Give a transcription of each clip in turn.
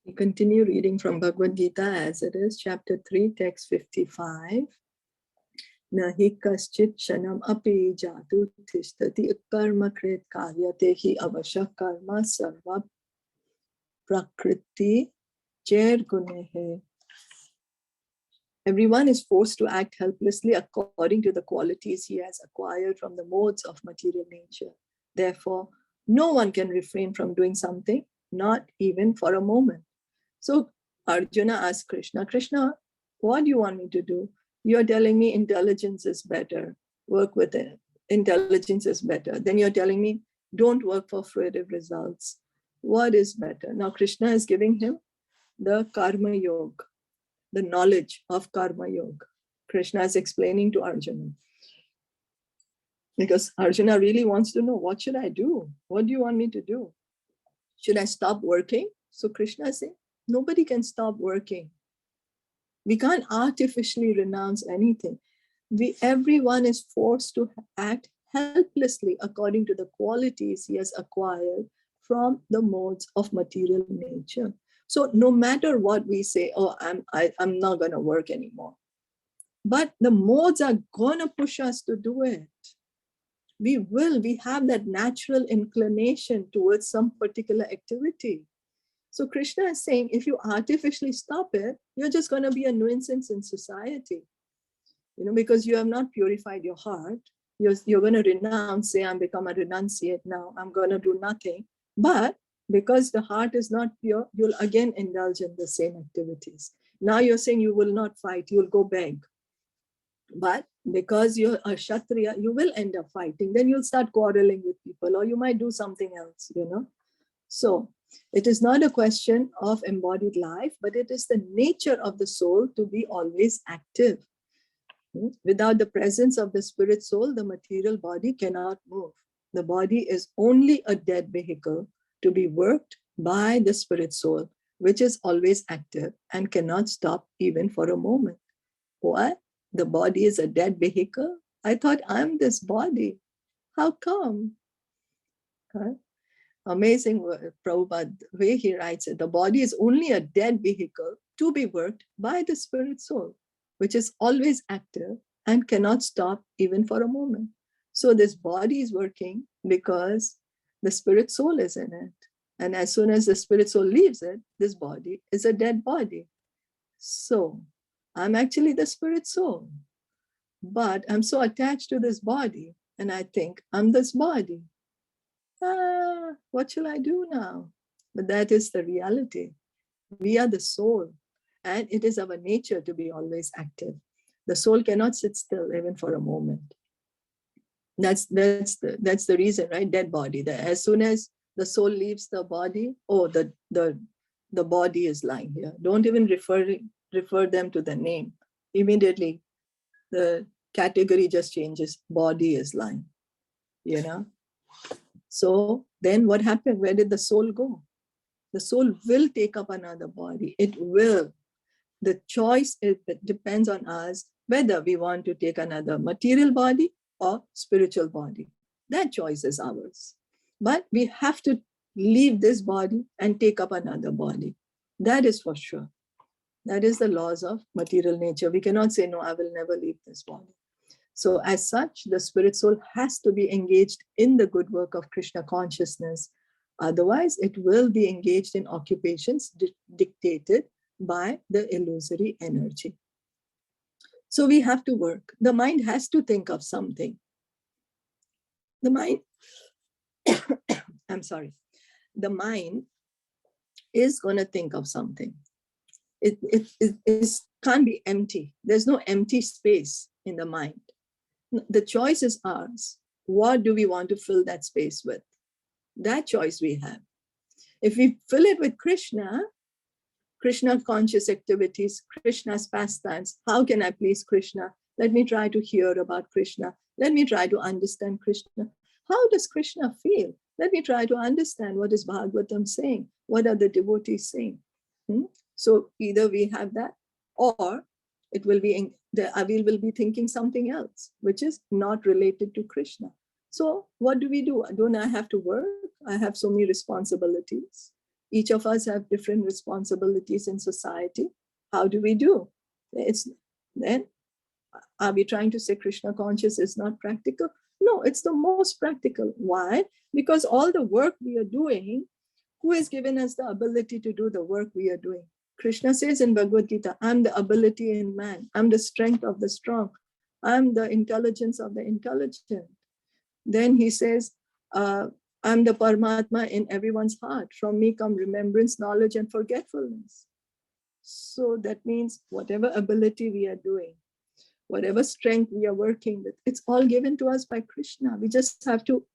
We continue reading from Bhagavad Gita as it is, chapter 3, text 55. Nahi kaschit shanam api jatu tishtati karma krit karyate hi avasha karma sarva prakriti chair gunehe. Everyone is forced to act helplessly according to the qualities he has acquired from the modes of material nature. Therefore, no one can refrain from doing something, not even for a moment. So Arjuna asked Krishna, Krishna, what do you want me to do? You're telling me intelligence is better. Work with it. Intelligence is better. Then you're telling me don't work for fruitive results. What is better? Now Krishna is giving him the karma yoga, the knowledge of karma yoga. Krishna is explaining to Arjuna. Because Arjuna really wants to know, what should I do? What do you want me to do? Should I stop working? So Krishna is saying, nobody can stop working. We can't artificially renounce anything. Everyone is forced to act helplessly according to the qualities he has acquired from the modes of material nature. So no matter what we say, oh, I'm not going to work anymore. But the modes are going to push us to do it. We have that natural inclination towards some particular activity. So Krishna is saying, if you artificially stop it, you're just going to be a nuisance in society. Because you have not purified your heart. You're going to renounce, say, I'm become a renunciate now. I'm going to do nothing. But because the heart is not pure, you'll again indulge in the same activities. Now you're saying you will not fight, you'll go beg. But because you're a Kshatriya, you will end up fighting. Then you'll start quarreling with people, or you might do something else, So it is not a question of embodied life, but it is the nature of the soul to be always active. Without the presence of the spirit soul, the material body cannot move. The body is only a dead vehicle to be worked by the spirit soul, which is always active and cannot stop even for a moment. What? The body is a dead vehicle? I thought I'm this body. How come? Amazing word, Prabhupada, the way he writes it. The body is only a dead vehicle to be worked by the spirit soul, which is always active and cannot stop even for a moment. So this body is working because the spirit soul is in it. And as soon as the spirit soul leaves it, this body is a dead body. So I'm actually the spirit soul, but I'm so attached to this body and I think I'm this body. What shall I do now? But that is the reality. We are the soul, and it is our nature to be always active. The soul cannot sit still even for a moment. That's the reason, right? Dead body. As soon as the soul leaves the body, the body is lying here. Don't even refer them to the name. Immediately, the category just changes. Body is lying. So then what happened? Where did the soul go? The soul will take up another body. It will. The choice depends on us whether we want to take another material body or spiritual body. That choice is ours. But we have to leave this body and take up another body. That is for sure. That is the laws of material nature. We cannot say, no, I will never leave this body. So as such, the spirit soul has to be engaged in the good work of Krishna consciousness. Otherwise, it will be engaged in occupations dictated by the illusory energy. So we have to work. The mind has to think of something. The mind, I'm sorry, the mind is going to think of something. It can't be empty. There's no empty space in the mind. The choice is ours. What do we want to fill that space with? That choice we have. If we fill it with Krishna conscious activities, Krishna's pastimes, how can I please Krishna? Let me try to hear about Krishna. Let me try to understand Krishna. How does Krishna feel? Let me try to understand what is Bhagavatam saying. What are the devotees saying? So either we have that, or it will be we will be thinking something else, which is not related to Krishna. So what do? Don't I have to work? I have so many responsibilities. Each of us have different responsibilities in society. How do we do? Then are we trying to say Krishna conscious is not practical? No, it's the most practical. Why? Because all the work we are doing, who has given us the ability to do the work we are doing? Krishna says in Bhagavad Gita, I'm the ability in man. I'm the strength of the strong. I'm the intelligence of the intelligent. Then he says, I'm the Paramatma in everyone's heart. From me come remembrance, knowledge, and forgetfulness. So that means whatever ability we are doing, whatever strength we are working with, it's all given to us by Krishna. We just have to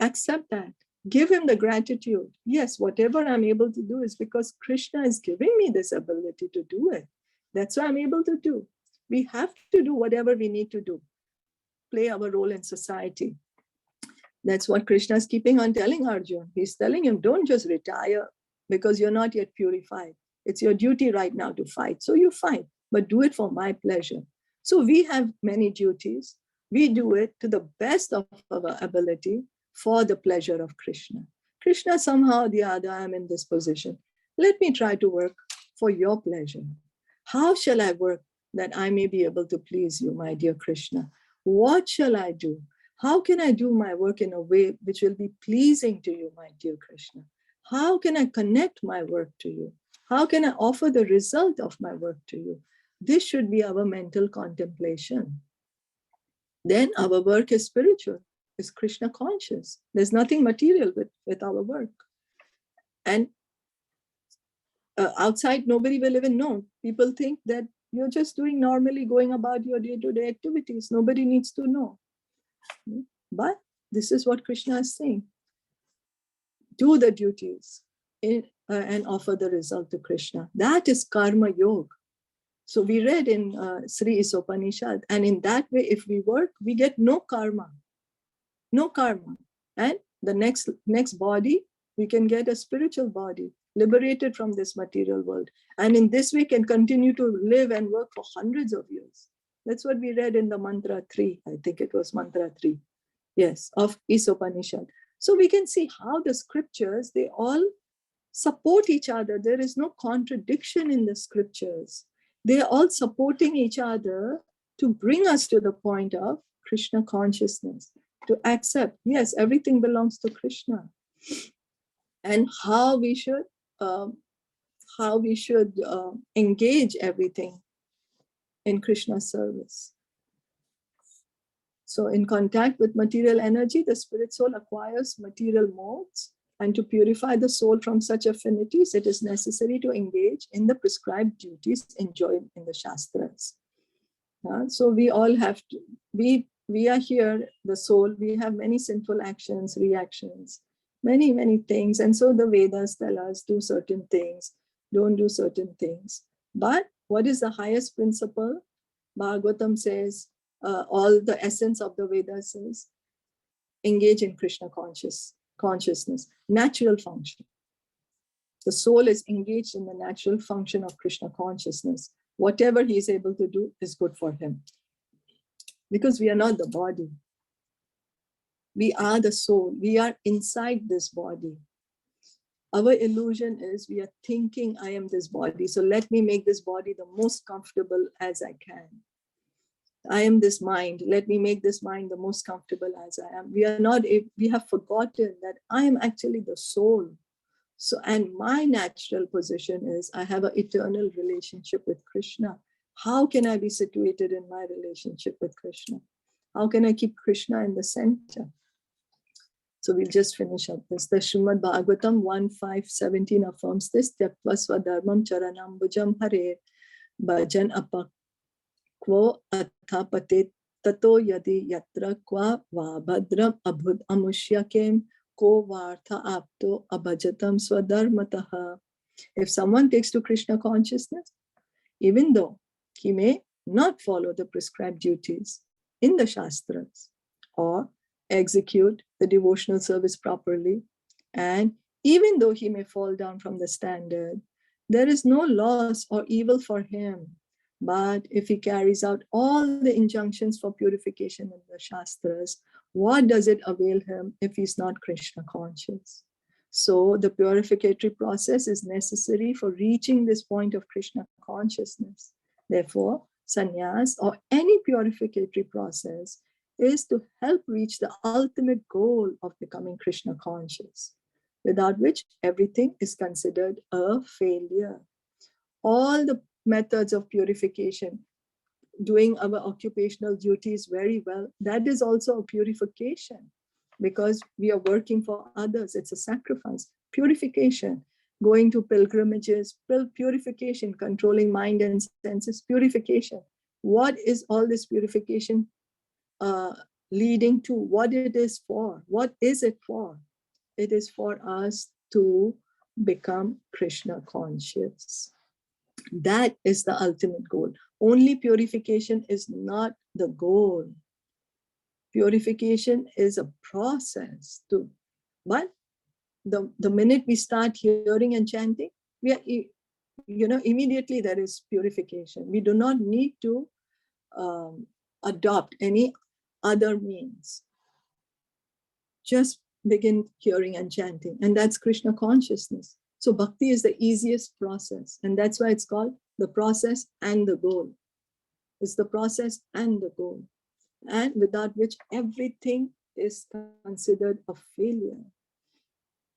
accept that. Give him the gratitude. Yes, whatever I'm able to do is because Krishna is giving me this ability to do it. That's what I'm able to do. We have to do whatever we need to do. Play our role in society. That's what Krishna is keeping on telling Arjuna. He's telling him, don't just retire because you're not yet purified. It's your duty right now to fight. So you fight, but do it for my pleasure. So we have many duties. We do it to the best of our ability for the pleasure of Krishna. Krishna, somehow or the other, I'm in this position. Let me try to work for your pleasure. How shall I work that I may be able to please you, my dear Krishna? What shall I do? How can I do my work in a way which will be pleasing to you, my dear Krishna? How can I connect my work to you? How can I offer the result of my work to you? This should be our mental contemplation. Then our work is spiritual, is Krishna conscious. There's nothing material with our work. And outside, nobody will even know. People think that you're just doing normally, going about your day-to-day activities. Nobody needs to know. But this is what Krishna is saying. Do the duties and offer the result to Krishna. That is karma yoga. So we read in Sri Isopanisad, and in that way, if we work, we get no karma. No karma. And the next body, we can get a spiritual body, liberated from this material world. And in this way, can continue to live and work for hundreds of years. That's what we read in the mantra 3. I think it was mantra 3. Yes, of Isopanisad. So we can see how the scriptures, they all support each other. There is no contradiction in the scriptures. They are all supporting each other to bring us to the point of Krishna consciousness, to accept, yes, everything belongs to Krishna. And how we should engage everything in Krishna's service. So in contact with material energy, the spirit soul acquires material modes, and to purify the soul from such affinities, it is necessary to engage in the prescribed duties enjoined in the Shastras. So we all have to, we are here, the soul, we have many sinful actions, reactions, many things. And so the Vedas tell us, do certain things, don't do certain things. But what is the highest principle? Bhagavatam says, all the essence of the Vedas says, engage in Krishna consciousness, natural function. The soul is engaged in the natural function of Krishna consciousness. Whatever he is able to do is good for him. Because we are not the body. We are the soul. We are inside this body. Our illusion is we are thinking I am this body. So let me make this body the most comfortable as I can. I am this mind. Let me make this mind the most comfortable as I am. We have forgotten that I am actually the soul. So, and my natural position is I have an eternal relationship with Krishna. How can I be situated in my relationship with Krishna? How can I keep Krishna in the center? So we'll just finish up this. The Srimad Bhagavatam 1.5.17 affirms this. Tyakva swadharmam charanam bhujam hare bhajan apak Kvo athapate tato yadi yatra kwa va bhadram abhud amushyakem ko vartha apto abhajatam swadharmataha. If someone takes to Krishna consciousness, even though he may not follow the prescribed duties in the Shastras or execute the devotional service properly, and even though he may fall down from the standard, there is no loss or evil for him. But if he carries out all the injunctions for purification in the Shastras, what does it avail him if he's not Krishna conscious? So the purificatory process is necessary for reaching this point of Krishna consciousness. Therefore, sannyas or any purificatory process is to help reach the ultimate goal of becoming Krishna conscious, without which everything is considered a failure. All the methods of purification, doing our occupational duties very well, that is also a purification, because we are working for others. It's a sacrifice. Purification, going to pilgrimages, purification, controlling mind and senses, purification. What is all this purification leading to? What it is for? What is it for? It is for us to become Krishna conscious. That is the ultimate goal. Only purification is not the goal. Purification is a process too. But the minute we start hearing and chanting, we are, immediately there is purification. We do not need to adopt any other means. Just begin hearing and chanting, and that's Krishna consciousness. So bhakti is the easiest process, and that's why it's called the process and the goal. It's the process and the goal, and without which everything is considered a failure.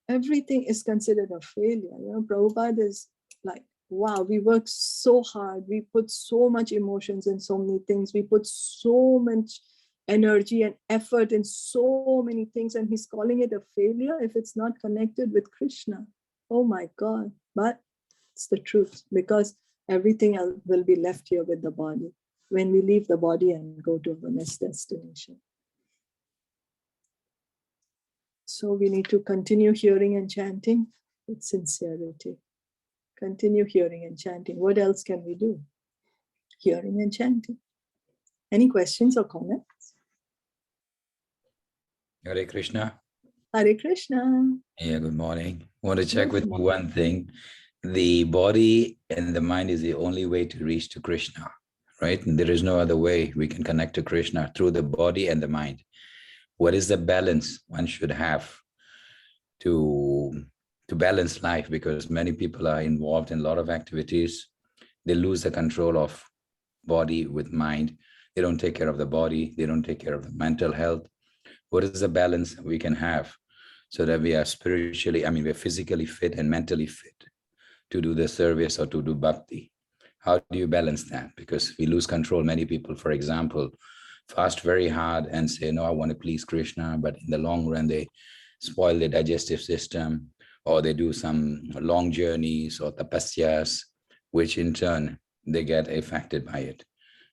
Everything is considered a failure. Prabhupada is like, wow, we work so hard. We put so much emotions in so many things. We put so much energy and effort in so many things, and he's calling it a failure if it's not connected with Krishna. Oh my God. But it's the truth, because everything else will be left here with the body when we leave the body and go to our next destination. So we need to continue hearing and chanting with sincerity. Continue hearing and chanting. What else can we do? Hearing and chanting. Any questions or comments? Hare Krishna. Hare Krishna. Yeah, good morning. I want to check with you one thing. The body and the mind is the only way to reach to Krishna, right? And there is no other way we can connect to Krishna, through the body and the mind. What is the balance one should have to balance life? Because many people are involved in a lot of activities. They lose the control of body with mind. They don't take care of the body. They don't take care of the mental health. What is the balance we can have so that we are we're physically fit and mentally fit to do the service or to do bhakti? How do you balance that? Because we lose control. Many people, for example, fast very hard and say, no, I want to please Krishna, but in the long run, they spoil their digestive system, or they do some long journeys or tapasyas, which in turn, they get affected by it.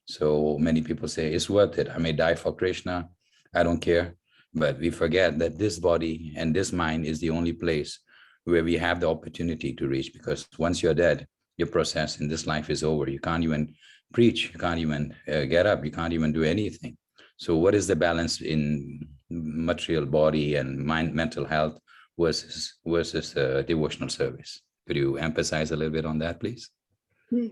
So many people say, it's worth it. I may die for Krishna. I don't care. But we forget that this body and this mind is the only place where we have the opportunity to reach, because once you're dead, your process in this life is over. You can't even preach. You can't even get up. You can't even do anything. So what is the balance in material body and mind, mental health versus devotional service? Could you emphasize a little bit on that, please?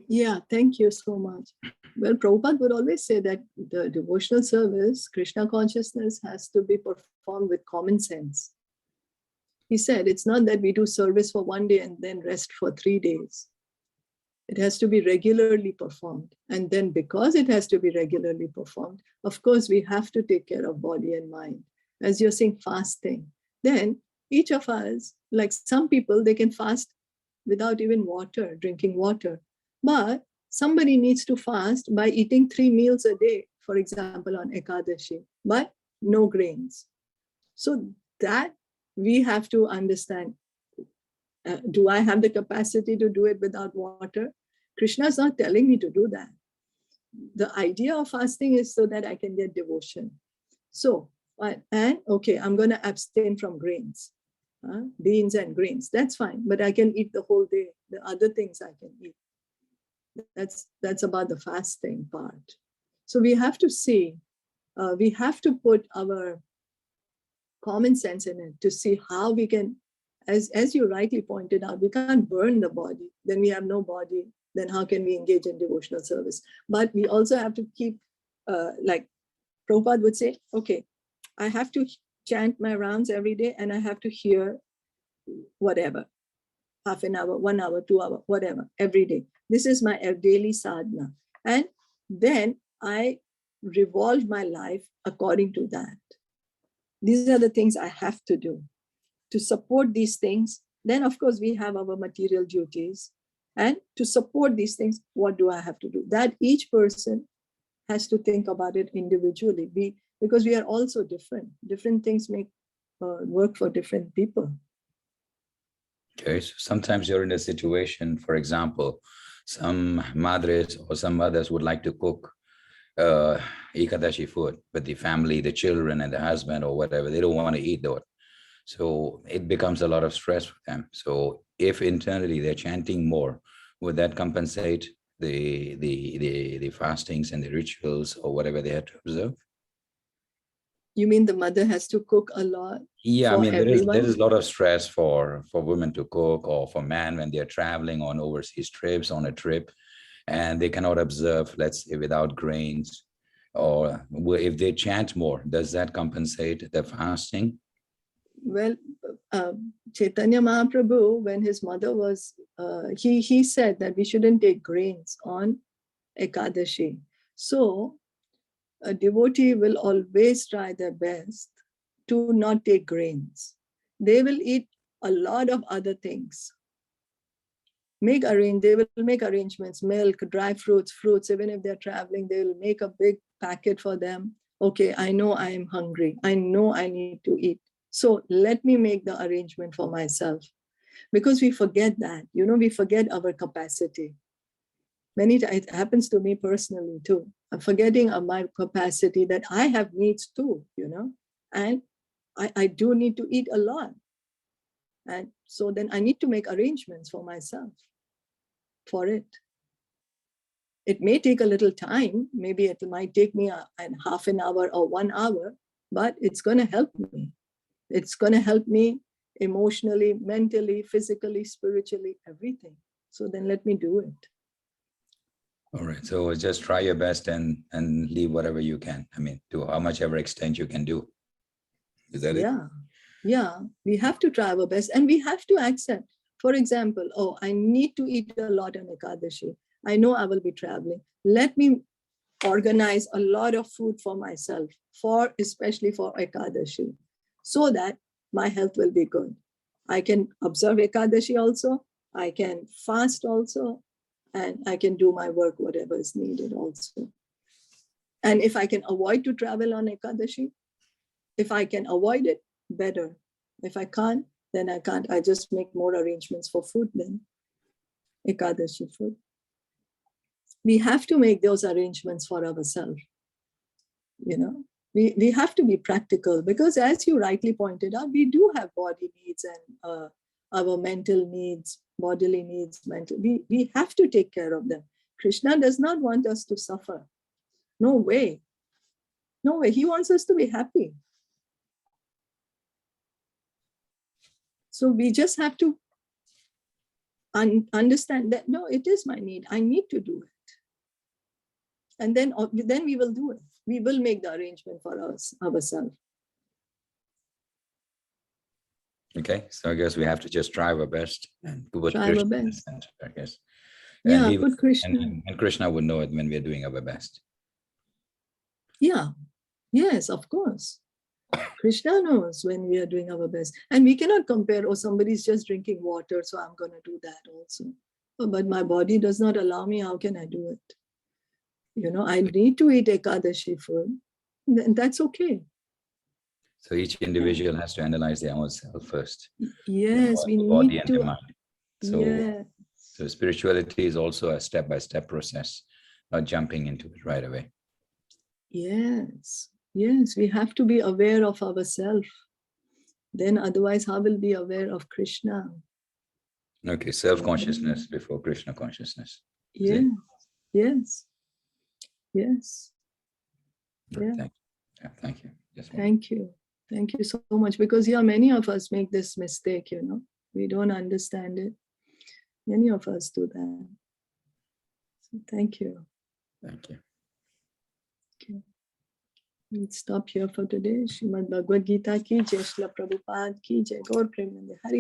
Yeah, thank you so much. Well, Prabhupada would always say that the devotional service, Krishna consciousness, has to be performed with common sense. He said, it's not that we do service for one day and then rest for 3 days. It has to be regularly performed. And then because it has to be regularly performed, of course, we have to take care of body and mind. As you're saying, fasting. Then each of us, like some people, they can fast without even water, drinking water. But somebody needs to fast by eating 3 meals a day, for example, on Ekadashi, but no grains. So that we have to understand. Do I have the capacity to do it without water? Krishna is not telling me to do that. The idea of fasting is so that I can get devotion. So, okay, I'm going to abstain from grains, beans and grains. That's fine, but I can eat the whole day. The other things I can eat. That's about the fasting part. So we have to see, we have to put our common sense in it to see how we can, as you rightly pointed out, we can't burn the body. Then we have no body. Then how can we engage in devotional service? But we also have to keep, like Prabhupada would say, okay, I have to chant my rounds every day and I have to hear whatever, half an hour, 1 hour, 2 hours, whatever, every day. This is my daily sadhana. And then I revolve my life according to that. These are the things I have to do. To support these things, then of course we have our material duties. And to support these things, what do I have to do? That each person has to think about it individually. Because we are also different. Different things make work for different people. Okay, so sometimes you're in a situation, for example, some madres or some mothers would like to cook Ekadashi food with the family, the children and the husband or whatever. They don't want to eat that. So it becomes a lot of stress for them. So if internally they're chanting more, would that compensate the fastings and the rituals or whatever they had to observe? You mean the mother has to cook a lot? Yeah, I for mean, everyone? there is a lot of stress for women to cook, or for men when they're traveling on overseas trips, on a trip, and they cannot observe, let's say, without grains. Or if they chant more, does that compensate the fasting? Well, Caitanya Mahaprabhu, when his mother was, he said that we shouldn't take grains on Ekadashi. So a devotee will always try their best to not take grains. They will eat a lot of other things. They will make arrangements, milk, dry fruits, even if they're traveling, they will make a big packet for them. Okay, I know I am hungry. I know I need to eat. So let me make the arrangement for myself. Because we forget that, we forget our capacity. Many times it happens to me personally too. I'm forgetting of my capacity that I have needs too, and I do need to eat a lot. And so then I need to make arrangements for myself for it. It may take a little time. Maybe it might take me a half an hour or 1 hour, but it's going to help me. It's going to help me emotionally, mentally, physically, spiritually, everything. So then let me do it. All right. So just try your best and leave whatever you can. I mean, to how much ever extent you can do. Is that it? Yeah. We have to try our best, and we have to accept. For example, I need to eat a lot on Ekadashi. I know I will be traveling. Let me organize a lot of food for myself, especially for Ekadashi, so that my health will be good. I can observe Ekadashi also. I can fast also. And I can do my work, whatever is needed also. And if I can avoid to travel on Ekadashi, if I can avoid it, better. If I can't, then I can't. I just make more arrangements for food then. Ekadashi food. We have to make those arrangements for ourselves. We have to be practical, because as you rightly pointed out, we do have body needs and our mental needs, bodily needs, we have to take care of them. Krishna does not want us to suffer. No way. No way. He wants us to be happy. So we just have to understand that, no, it is my need. I need to do it. And then we will do it. We will make the arrangement for ourselves. Okay, so I guess we have to just try our best and put Try our Krishna in the best. center, I guess. Yeah, And put Krishna. And Krishna would know it when we're doing our best. Yeah, yes, of course. Krishna knows when we are doing our best. And we cannot compare, somebody's just drinking water, so I'm going to do that also. But my body does not allow me, how can I do it? I need to eat Ekadashi food. And that's okay. So each individual has to analyze their own self first. Yes, we the body need and to. the mind. So spirituality is also a step-by-step process, not jumping into it right away. Yes, we have to be aware of ourselves. Then otherwise, how will be aware of Krishna? Okay, self-consciousness before Krishna consciousness. Yes. Yeah. Thank you. Yes, Thank you so much, because many of us make this mistake, we don't understand it. Many of us do that. So thank you. Okay. We'll stop here for today. Srimad Bhagavad Gita ki jai, Srila Prabhupada ki jai, Gaur Premanande Hari.